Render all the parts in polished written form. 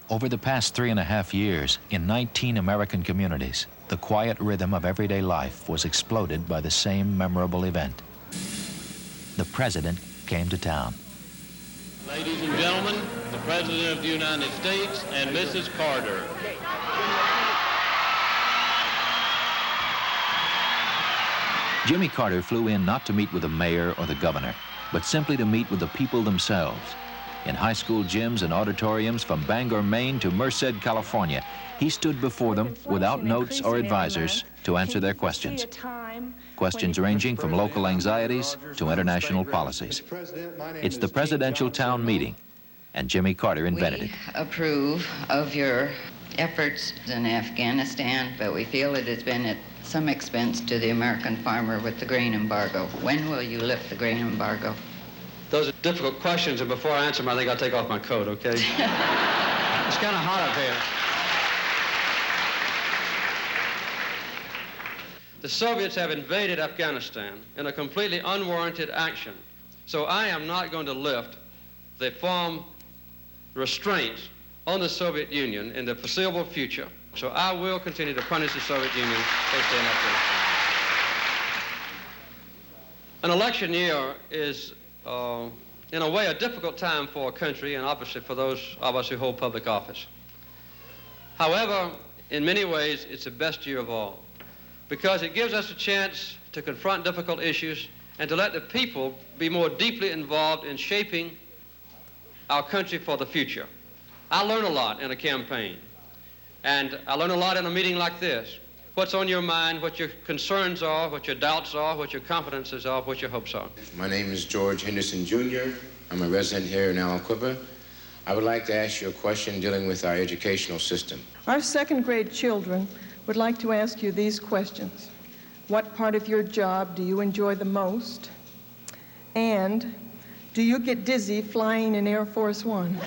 Over the past 3.5 years, in 19 American communities, the quiet rhythm of everyday life was exploded by the same memorable event. The President came to town. Ladies and gentlemen, the President of the United States and Mrs. Carter. Jimmy Carter flew in not to meet with the mayor or the governor, but simply to meet with the people themselves. In high school gyms and auditoriums from Bangor, Maine to Merced, California, he stood before them without notes or advisors to answer their questions. Questions ranging from local anxieties to international policies. It's the presidential town meeting, and Jimmy Carter invented it. We approve of your efforts in Afghanistan, but we feel it has been at some expense to the American farmer with the grain embargo. When will you lift the grain embargo? Those are difficult questions, and before I answer them, I think I'll take off my coat, okay? It's kind of hot up here. The Soviets have invaded Afghanistan in a completely unwarranted action. So I am not going to lift the firm restraints on the Soviet Union in the foreseeable future. So I will continue to punish the Soviet Union if they stay in Afghanistan. An election year is, in a way, a difficult time for a country and obviously for those of us who hold public office. However, in many ways, it's the best year of all because it gives us a chance to confront difficult issues and to let the people be more deeply involved in shaping our country for the future. I learn a lot in a campaign, and I learn a lot in a meeting like this. What's on your mind, what your concerns are, what your doubts are, what your confidences are, what your hopes are. My name is George Henderson, Jr. I'm a resident here in Aliquippa. I would like to ask you a question dealing with our educational system. Our second-grade children would like to ask you these questions. What part of your job do you enjoy the most? And do you get dizzy flying in Air Force One?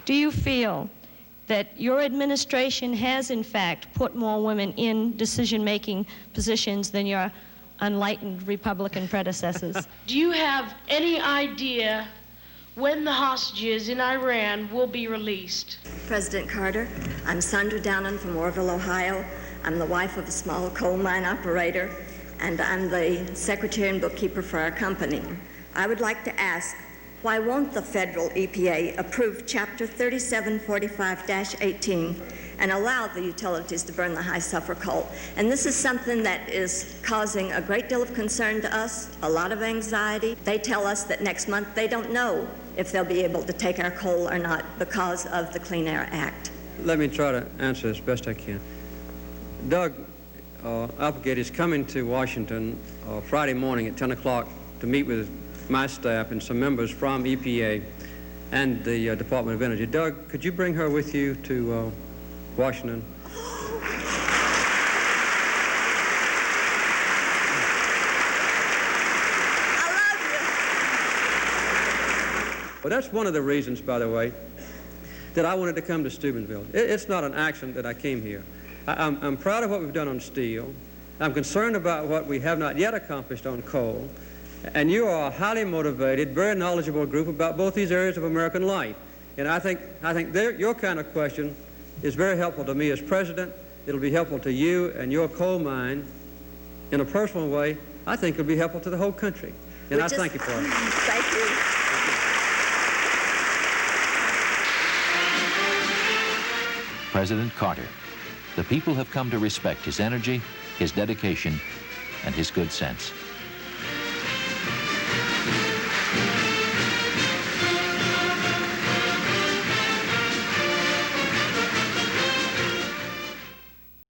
Do you feel that your administration has, in fact, put more women in decision-making positions than your unenlightened Republican predecessors? Do you have any idea when the hostages in Iran will be released? President Carter, I'm Sandra Downen from Orville, Ohio. I'm the wife of a small coal mine operator, and I'm the secretary and bookkeeper for our company. I would like to ask, why won't the federal EPA approve Chapter 3745-18 and allow the utilities to burn the high sulfur coal? And this is something that is causing a great deal of concern to us, a lot of anxiety. They tell us that next month they don't know if they'll be able to take our coal or not because of the Clean Air Act. Let me try to answer as best I can. Doug Applegate is coming to Washington Friday morning at 10 o'clock to meet with my staff and some members from EPA and the Department of Energy. Doug, could you bring her with you to Washington? I love you. Well, that's one of the reasons, by the way, that I wanted to come to Steubenville. It's not an accident that I came here. I'm proud of what we've done on steel. I'm concerned about what we have not yet accomplished on coal. And you are a highly motivated, very knowledgeable group about both these areas of American life. And I think your kind of question is very helpful to me as president. It'll be helpful to you and your coal mine in a personal way. I think it'll be helpful to the whole country. And I thank you for it. Thank you. President Carter. The people have come to respect his energy, his dedication, and his good sense.